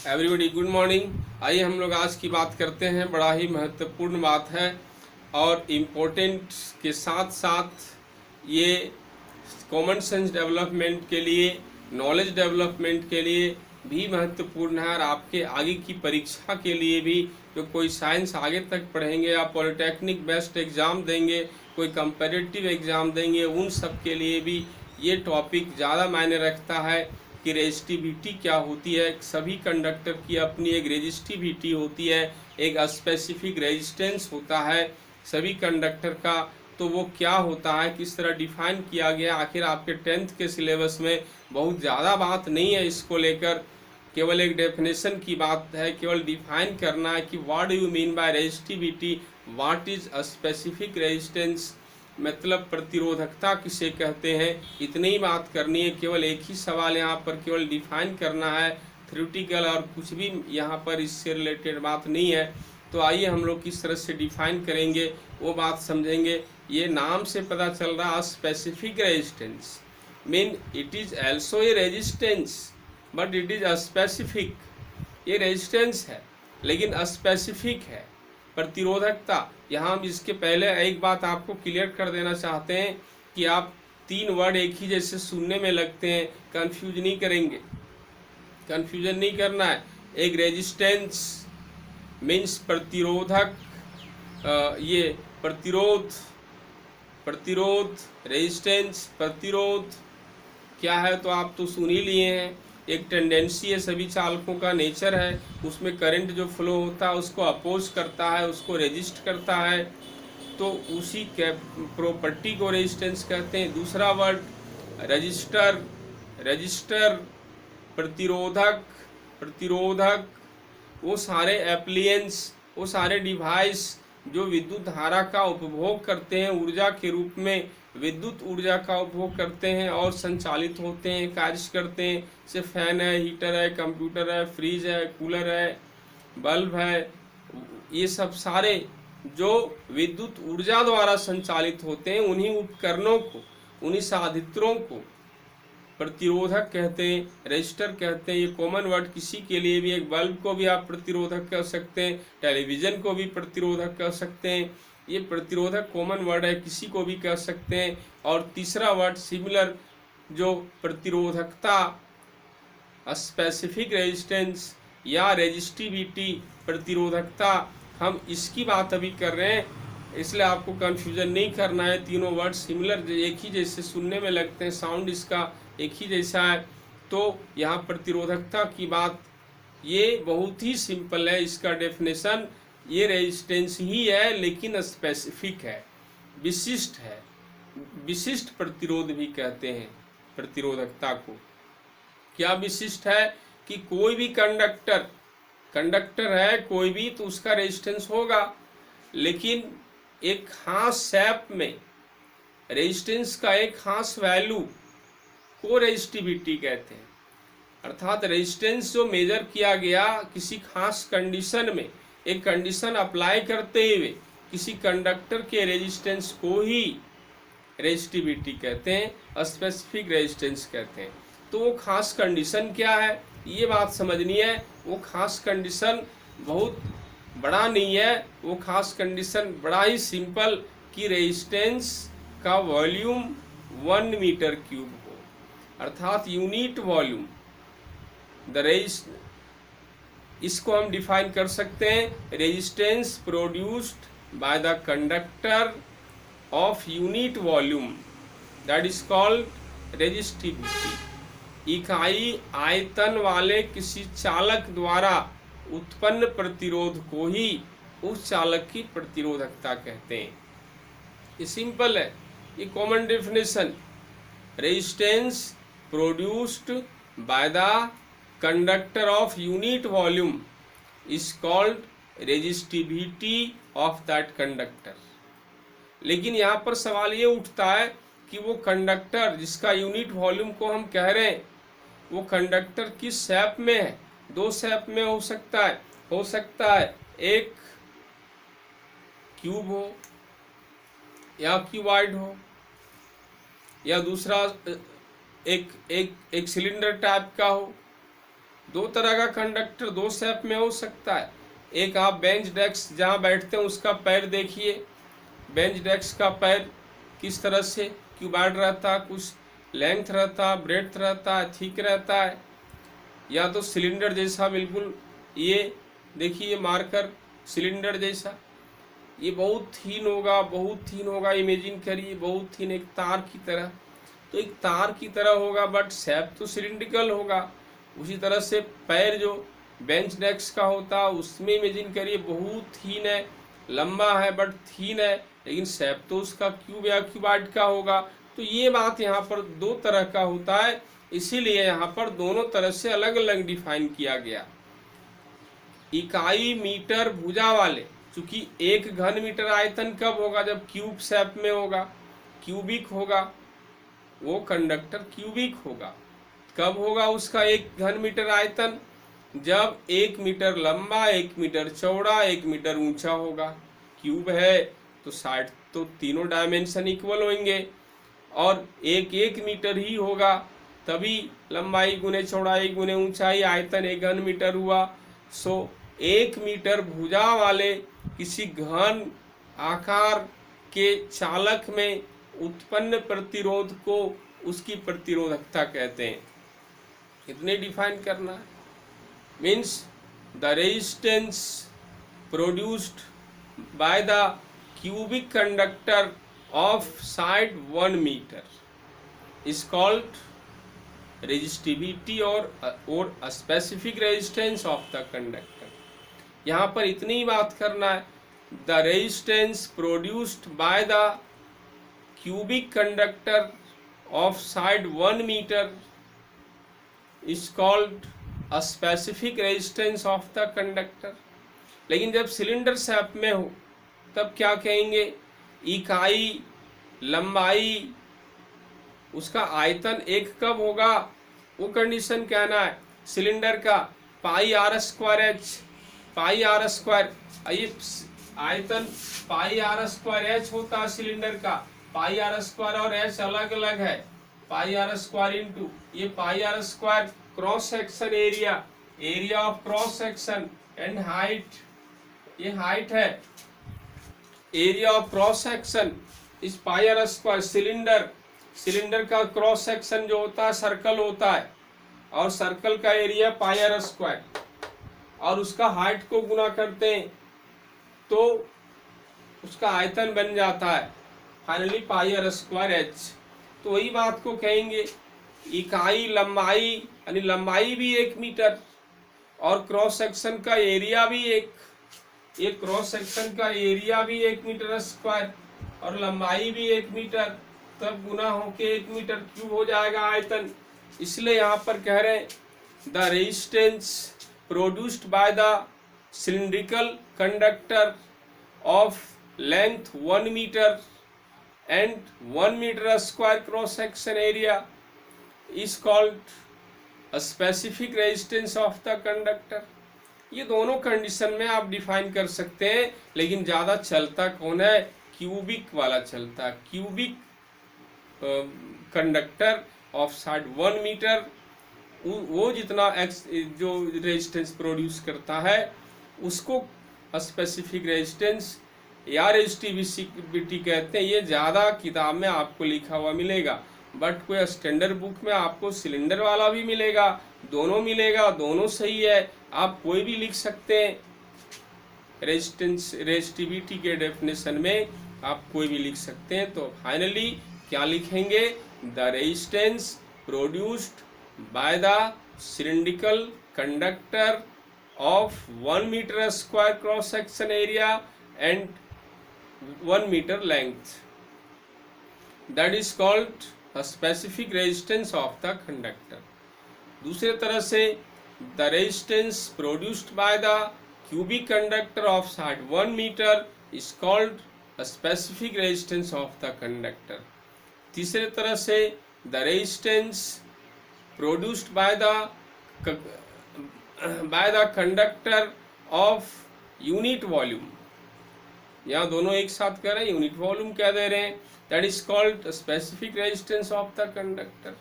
Everybody good morning. आइए हम लोग आज की बात करते हैं। बड़ा ही महत्वपूर्ण बात है और इम्पोर्टेंट के साथ साथ ये कॉमन सेंस डेवलपमेंट के लिए, नॉलेज डेवलपमेंट के लिए भी महत्वपूर्ण है और आपके आगे की परीक्षा के लिए भी। जो कोई साइंस आगे तक पढ़ेंगे या पॉलिटेक्निक बेस्ड एग्ज़ाम देंगे, कोई कंपेरेटिव एग्ज़ाम देंगे, उन सब के लिए भी ये टॉपिक ज़्यादा मायने रखता है कि रेजिस्टिविटी क्या होती है। सभी कंडक्टर की अपनी एक रेजिस्टिविटी होती है, एक स्पेसिफिक रेजिस्टेंस होता है सभी कंडक्टर का। तो वो क्या होता है, किस तरह डिफाइन किया गया, आखिर आपके 10th के सिलेबस में बहुत ज़्यादा बात नहीं है इसको लेकर, केवल एक डेफिनेशन की बात है, केवल डिफाइन करना है कि what do you mean by resistivity, what is a specific resistance, मतलब प्रतिरोधकता किसे कहते हैं। इतनी ही बात करनी है, केवल एक ही सवाल यहाँ पर केवल डिफाइन करना है, थ्योरेटिकल और कुछ भी यहाँ पर इससे रिलेटेड बात नहीं है। तो आइए हम लोग किस तरह से डिफाइन करेंगे वो बात समझेंगे। ये नाम से पता चल रहा specific resistance mean it is also a resistance but it is a specific. ये रेजिस्टेंस है लेकिन स्पेसिफिक है। प्रतिरोधकता, यहाँ हम इसके पहले एक बात आपको क्लियर कर देना चाहते हैं कि आप 3 वर्ड एक ही जैसे सुनने में लगते हैं, कंफ्यूज नहीं करेंगे, कंफ्यूजन नहीं करना है। एक रेजिस्टेंस मीन्स प्रतिरोधक, ये प्रतिरोध, प्रतिरोध रेजिस्टेंस प्रतिरोध क्या है तो आप तो सुन ही लिए हैं। एक टेंडेंसी है, सभी चालकों का नेचर है, उसमें करंट जो फ्लो होता है उसको अपोज करता है, उसको रेजिस्ट करता है, तो उसी के प्रॉपर्टी को रेजिस्टेंस कहते हैं। दूसरा वर्ड रजिस्टर, रजिस्टर प्रतिरोधक, प्रतिरोधक वो सारे एप्लियंस, वो सारे डिवाइस जो विद्युत धारा का उपभोग करते हैं, ऊर्जा के रूप में विद्युत ऊर्जा का उपभोग करते हैं और संचालित होते हैं, कार्य करते हैं। जैसे फैन है, हीटर है, कंप्यूटर है, फ्रिज है, कूलर है, बल्ब है, ये सब सारे जो विद्युत ऊर्जा द्वारा संचालित होते हैं, उन्हीं उपकरणों को, उन्हीं साधित्रों को प्रतिरोधक कहते हैं, रजिस्टर कहते हैं। ये कॉमन वर्ड किसी के लिए भी, एक बल्ब को भी आप प्रतिरोधक कह सकते हैं, टेलीविज़न को भी प्रतिरोधक कह सकते हैं। ये प्रतिरोधक कॉमन वर्ड है, किसी को भी कह सकते हैं। और तीसरा वर्ड सिमिलर, जो प्रतिरोधकता, स्पेसिफिक रेजिस्टेंस या रेजिस्टिविटी, प्रतिरोधकता, हम इसकी बात अभी कर रहे हैं, इसलिए आपको कंफ्यूजन नहीं करना है। तीनों वर्ड सिमिलर, एक ही जैसे सुनने में लगते हैं, साउंड इसका एक ही जैसा है। तो यहाँ प्रतिरोधकता की बात ये बहुत ही सिंपल है, इसका डेफिनेशन ये रेजिस्टेंस ही है लेकिन स्पेसिफिक है, विशिष्ट है। विशिष्ट प्रतिरोध भी कहते हैं प्रतिरोधकता को। क्या विशिष्ट है कि कोई भी कंडक्टर, कंडक्टर है कोई भी, तो उसका रेजिस्टेंस होगा, लेकिन एक खास शेप में रेजिस्टेंस का एक खास वैल्यू को रेजिस्टिविटी कहते हैं। अर्थात रेजिस्टेंस जो मेजर किया गया किसी खास कंडीशन में, एक कंडीशन अप्लाई करते हुए किसी कंडक्टर के रेजिस्टेंस को ही रेजिस्टिविटी कहते हैं, स्पेसिफिक रेजिस्टेंस कहते हैं। तो वो खास कंडीशन क्या है ये बात समझनी है। वो खास कंडीशन बहुत बड़ा नहीं है, वो खास कंडीशन बड़ा ही सिंपल कि रेजिस्टेंस का वॉल्यूम 1 मीटर क्यूब हो, अर्थात यूनिट वॉल्यूम। इसको हम डिफाइन कर सकते हैं, resistance produced by the conductor of unit volume, that is called resistivity. इकाई आयतन वाले किसी चालक द्वारा उत्पन्न प्रतिरोध को ही उस चालक की प्रतिरोधकता कहते हैं। ये सिंपल है, ये common definition. Resistance produced by the conductor of unit volume is called resistivity of that conductor. लेकिन यहाँ पर सवाल ये उठता है कि वो कंडक्टर जिसका यूनिट वॉल्यूम को हम कह रहे हैं, वो कंडक्टर किस शेप में है। 2 शेप में हो सकता है, एक क्यूब हो या क्यूबॉइड हो, या दूसरा एक सिलेंडर टाइप का हो, दो तरह का कंडक्टर दो शेप में हो सकता है। एक आप बेंच डेस्क जहाँ बैठते हैं उसका पैर देखिए, बेंच डेस्क का पैर किस तरह से क्यूबॉइड रहता है, कुछ लेंथ रहता है, ब्रेड्थ रहता है, थिक रहता है, या तो सिलेंडर जैसा बिल्कुल, ये देखिए मार्कर सिलेंडर जैसा, ये बहुत थीन होगा, बहुत थीन होगा। इमेजिन करिए बहुत थीन, एक तार की तरह, तो एक तार की तरह होगा बट शेप तो सिलिंड्रिकल होगा। उसी तरह से पैर जो बेंच डेस्क का होता है उसमें इमेजिन करिए बहुत थीन है, लंबा है बट थीन है, लेकिन शेप तो उसका क्यूब या क्यूबॉइड का होगा। तो ये बात यहाँ पर दो तरह का होता है, इसीलिए यहाँ पर दोनों तरह से अलग अलग डिफाइन किया गया। इकाई मीटर भुजा वाले, चूंकि एक घन मीटर आयतन कब होगा, जब क्यूब शेप में होगा, क्यूबिक होगा, वो कंडक्टर क्यूबिक होगा। कब होगा उसका एक घन मीटर आयतन, जब 1 मीटर लंबा, 1 मीटर चौड़ा, 1 मीटर ऊंचा होगा। क्यूब है तो साइड तो तीनों डायमेंशन इक्वल होंगे, और 1 मीटर ही होगा, तभी लंबाई गुने चौड़ाई गुने ऊंचाई आयतन 1 घन मीटर हुआ। सो 1 मीटर भुजा वाले किसी घन आकार के चालक में उत्पन्न प्रतिरोध को उसकी प्रतिरोधकता कहते हैं। कितने डिफाइन करना है, means the resistance produced by the cubic conductor of side 1 metre is called resistivity और specific resistance of the conductor. यहाँ पर इतनी ही बात करना है, the resistance produced by the cubic conductor of side 1 metre is called a specific resistance of the conductor. लेकिन जब सिलेंडर शेप में हो तब क्या कहेंगे, इकाई लंबाई उसका आयतन एक कब होगा, वो कंडीशन कहना है सिलेंडर का, pi are square H, pi are square, ये आयतन पाई आर स्क्वायर एच होता है सिलेंडर का। पाई आर स्क्वायर और एच अलग अलग है, पाई आर स्क्वायर इंटू ये pi are square cross section area, area of cross section, and height, ये हाइट है, area of cross section is pi are square. Cylinder, cylinder का cross section जो होता है सर्कल होता है, और सर्कल का एरिया पाई आर स्क्वायर, और उसका हाइट को गुना करते हैं तो उसका आयतन बन जाता है finally pi are square h. तो वही बात को कहेंगे इकाई लंबाई, यानी लंबाई भी 1 मीटर और क्रॉस सेक्शन का एरिया भी ये क्रॉस सेक्शन का एरिया भी 1 मीटर स्क्वायर और लंबाई भी 1 मीटर, तब गुना होके 1 मीटर क्यूब हो जाएगा आयतन। इसलिए यहाँ पर कह रहे हैं the resistance produced by the cylindrical conductor of length 1 meter and 1 meter square cross section area is called a specific resistance of the conductor। ये दोनों कंडीशन में आप डिफाइन कर सकते हैं, लेकिन ज़्यादा चलता कौन है, क्यूबिक वाला चलता है। Cubic conductor of side 1 metre, वो जितना एक्स जो रेजिस्टेंस प्रोड्यूस करता है उसको स्पेसिफिक रेजिस्टेंस या रेजिस्टिविटी कहते हैं। ये ज़्यादा किताब में आपको लिखा हुआ मिलेगा, बट कोई स्टैंडर्ड बुक में आपको सिलेंडर वाला भी मिलेगा, दोनों मिलेगा, दोनों सही है, आप कोई भी लिख सकते हैं। रेजिस्टेंस रेजिस्टिविटी के डेफिनेशन में आप कोई भी लिख सकते हैं। तो फाइनली क्या लिखेंगे, the resistance produced by the cylindrical conductor of 1 meter square cross section area and 1 meter length, that is called a specific resistance of the conductor। दूसरे तरह से the resistance produced by the cubic conductor of side 1 meter is called a specific resistance of the conductor। तीसरे तरह से the resistance produced by the conductor of unit volume, यहाँ दोनों एक साथ कह रहे हैं, यूनिट वॉल्यूम कह दे रहे हैं, that is called a specific resistance of the conductor।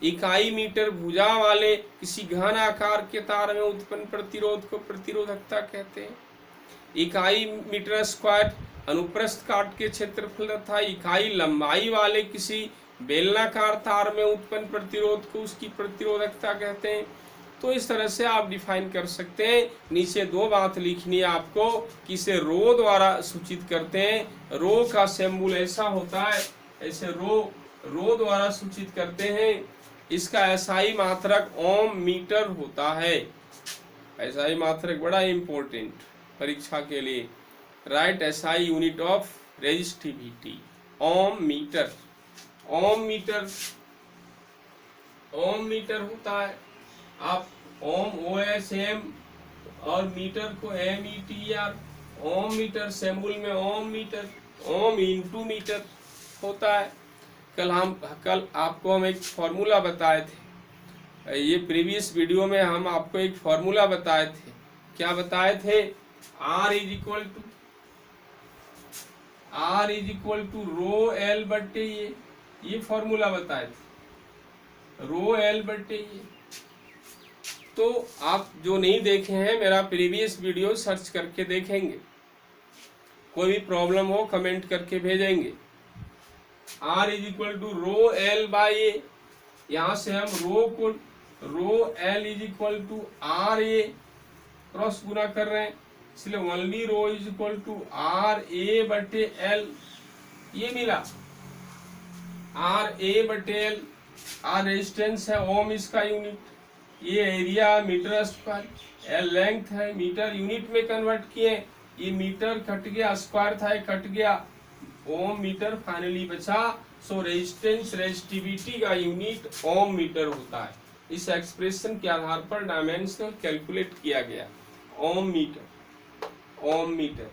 इकाई मीटर भुजा वाले किसी घन आकार के तार में उत्पन्न प्रतिरोध को प्रतिरोधकता कहते हैं। इकाई मीटर स्क्वायर अनुप्रस्थ काट के क्षेत्रफल तथा इकाई लंबाई वाले किसी बेलनाकार तार में उत्पन्न प्रतिरोध को उसकी प्रतिरोधकता कहते हैं। तो इस तरह से आप डिफाइन कर सकते हैं। नीचे दो बात लिखनी है आपको कि इसे रो द्वारा सूचित करते हैं। रो का सिंबल ऐसा होता है, ऐसे रो द्वारा सूचित करते हैं। इसका एसआई मात्रक ओम मीटर होता है। एसआई मात्रक बड़ा इंपॉर्टेंट परीक्षा के लिए। Right SI unit of resistivity ohm metre. Ohm metre होता है। आप ओम OSM और मीटर को METR ओम मीटर सिंबल में ohm metre, ohm into metre होता है। कल आपको हम एक फॉर्मूला बताए थे। ये प्रीवियस वीडियो में हम आपको एक फॉर्मूला बताए थे। क्या बताए थे? R is equal to rho L बट्टे ये फॉर्मूला बताए थे, रो L बट्टे ये। तो आप जो नहीं देखे हैं मेरा प्रीवियस वीडियो सर्च करके देखेंगे। कोई भी प्रॉब्लम हो कमेंट करके भेजेंगे। R is equal to rho L by A. यहाँ से हम rho L is equal to R A cross गुना कर रहे हैं, इसलिए only rho is equal to R A बटे एल। ये मिला आर ए बटे एल। आर रेजिस्टेंस है, ओम इसका यूनिट, ये area metre square, L length है, मीटर यूनिट में कन्वर्ट किए। ये मीटर कट गया, स्क्वायर था कट गया, ओम मीटर फाइनली बचा। सो रेजिस्टेंस रेजिस्टिविटी का यूनिट ओम मीटर होता है। इस एक्सप्रेशन के आधार पर डायमेंशन कैलकुलेट किया गया ओम मीटर।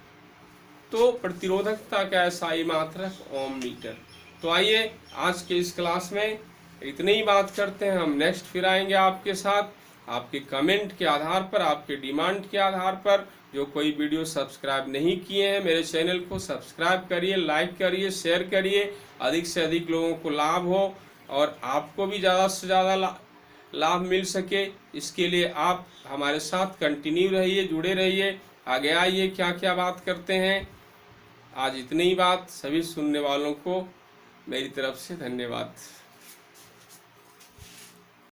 तो प्रतिरोधकता का एसआई मात्रक ओम मीटर। तो आइए आज के इस क्लास में इतनी ही बात करते हैं। हम नेक्स्ट फिर आएंगे आपके साथ। आपके कमेंट के आधार पर, आपके डिमांड के आधार पर, जो कोई वीडियो सब्सक्राइब नहीं किए हैं मेरे चैनल को सब्सक्राइब करिए, लाइक करिए, शेयर करिए, अधिक से अधिक लोगों को लाभ हो और आपको भी ज़्यादा से ज़्यादा लाभ मिल सके। इसके लिए आप हमारे साथ कंटिन्यू रहिए, जुड़े रहिए। आगे आइए क्या क्या बात करते हैं। आज इतनी ही बात। सभी सुनने वालों को मेरी तरफ से धन्यवाद।